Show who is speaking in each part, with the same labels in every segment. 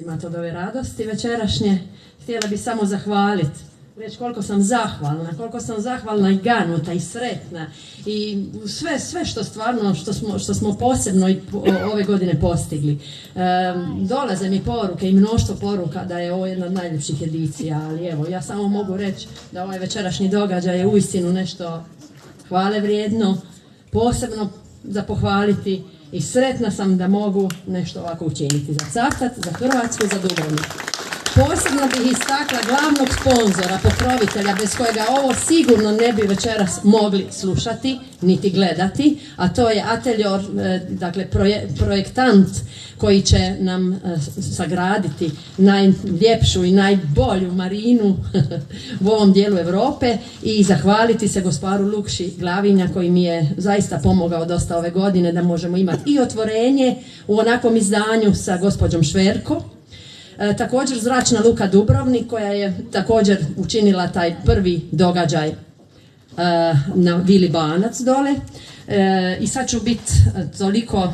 Speaker 1: imati od ove radosti večerašnje. Htjela bih samo zahvaliti, reći koliko sam zahvalna i ganuta i sretna i sve što stvarno, što smo posebno i ove godine postigli. Dolaze mi poruke i mnoštvo poruka da je ovo jedna od najljepših edicija, ali evo, ja samo mogu reći da ovaj večerašnji događaj je uistinu nešto hvale vrijedno, posebno za pohvaliti i sretna sam da mogu nešto ovako učiniti za Cavtat, za Hrvatsku, za Dubrovnik. Posebno bih istakla glavnog sponzora, pokrovitelja, bez kojega ovo sigurno ne bi večeras mogli slušati, niti gledati, a to je Atelier, dakle projektant koji će nam sagraditi najljepšu i najbolju marinu u ovom dijelu Europe i zahvaliti se gospodaru Lukši Glavinja koji mi je zaista pomogao dosta ove godine da možemo imati i otvorenje u onakvom izdanju sa gospođom Šverko. Također Zračna luka Dubrovnik koja je također učinila taj prvi događaj na Vili Banac dole i sad ću biti toliko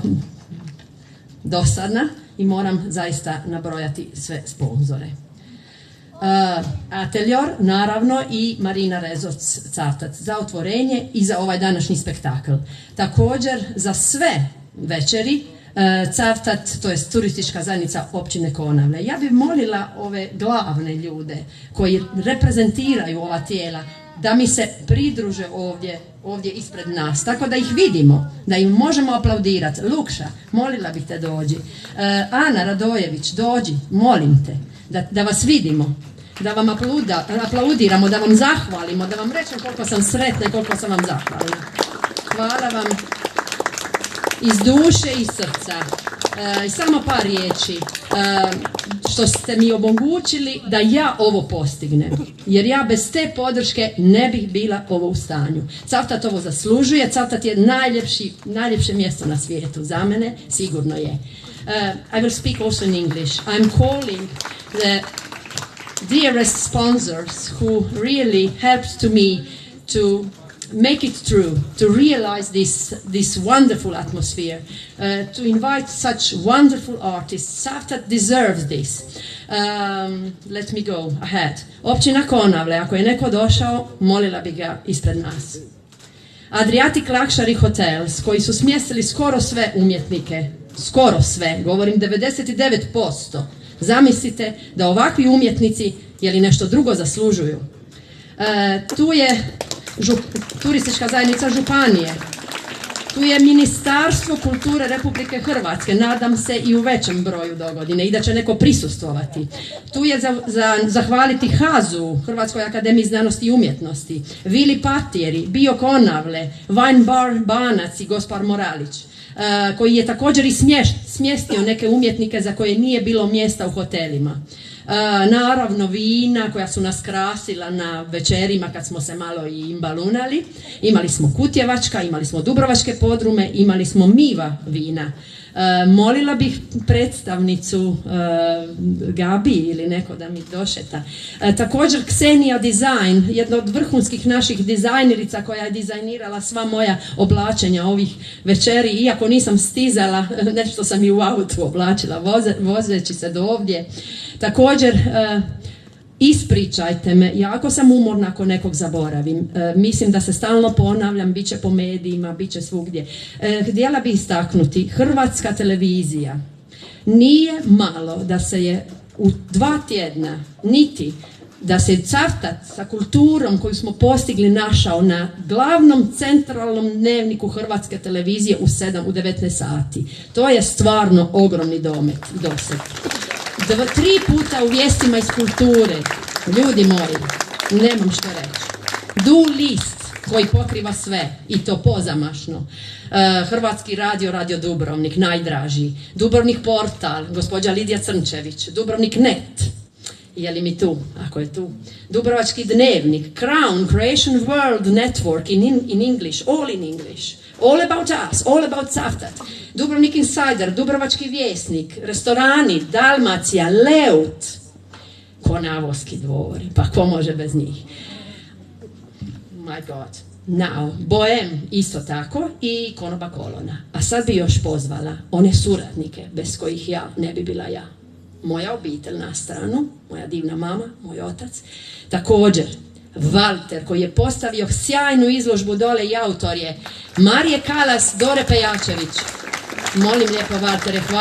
Speaker 1: dosadna i moram zaista nabrojati sve sponzore. Atelier, naravno, i Marina Rezorc Cavtat za otvorenje i za ovaj današnji spektakl. Također za sve večeri Cavtat, to je turistička zajednica općine Konavle. Ja bih molila ove glavne ljude koji reprezentiraju ova tijela da mi se pridruže ovdje ispred nas, tako da ih vidimo, da im možemo aplaudirati. Lukša, molila bih te dođi. Ana Radojević, dođi, molim te, da vas vidimo, da vam aplaudiramo, da vam zahvalimo, da vam rečem koliko sam sretna i koliko sam vam zahvalna. Hvala vam iz duše i srca. I samo par riječi što ste mi omogućili da ja ovo postignem, jer ja bez te podrške ne bih bila ovo u stanju. Cavtat ovo zaslužuje, Cavtat je najljepše mjesto na svijetu, za mene sigurno je. I will speak also in English. I'm calling the dearest sponsors who really helped to me to make it true, to realize this wonderful atmosphere, to invite such wonderful artists. Cavtat deserves this. Let me go ahead. Općina Konavle, ako je neko došao, molila bi ga ispred nas. Adriatic Luxury Hotels, koji su smjestili skoro sve umjetnike, skoro sve, govorim 99%. Zamislite da ovakvi umjetnici, je li nešto drugo zaslužuju. Tu je Turistička zajednica županije, tu je Ministarstvo kulture Republike Hrvatske, nadam se i u većem broju dogodine i da će neko prisustvovati. Tu je za zahvaliti HAZU, Hrvatskoj akademiji znanosti i umjetnosti, Vili Patjeri, Bio Konavle, Wine Bar Banac i Gospar Moralić, koji je također i smjestio neke umjetnike za koje nije bilo mjesta u hotelima. Naravno vina koja su nas krasila na večerima kad smo se malo i imbalunali. Imali smo Kutjevačka, imali smo Dubrovačke podrume, imali smo Miva vina. Molila bih predstavnicu Gabi ili neko da mi došeta. Također Ksenija Design, jedna od vrhunskih naših dizajnerica koja je dizajnirala sva moja oblačenja ovih večeri, iako nisam stizala, nešto sam i u autu oblačila vozeći se do ovdje. Također, ispričajte me, jako sam umorna ako nekog zaboravim. Mislim da se stalno ponavljam, bit će po medijima, bit će svugdje. Htjela bih istaknuti, Hrvatska televizija nije malo da se je u 2 tjedna, niti da se Cavtat sa kulturom koju smo postigli našao na glavnom centralnom dnevniku Hrvatske televizije u 19 sati. To je stvarno ogromni domet i doseg. 3 puta u vijestima iz kulture, ljudi moji, nemam što reći. Du list koji pokriva sve i to pozamašno. Hrvatski radio, Radio Dubrovnik, najdraži. Dubrovnik portal, gospođa Lidija Crnčević. Dubrovnik net, je li mi tu, ako je tu. Dubrovački dnevnik, Crown, Creation World Network in English, all in English. All about us, all about Cavtat. Dubrovnik Insider, Dubrovački vjesnik, restorani, Dalmacija, Leut, Konavoski dvori, pa ko može bez njih? My God. Now, Bohem isto tako i Konoba Kolona. A sad bi još pozvala one suradnike bez kojih ja ne bi bila ja. moja obitelj na stranu, moja divna mama, moj otac. Također, Valter koji je postavio sjajnu izložbu dole i autor je Marije Kalas, Dore Pejačević. Molim lijepo Valtere, hvala.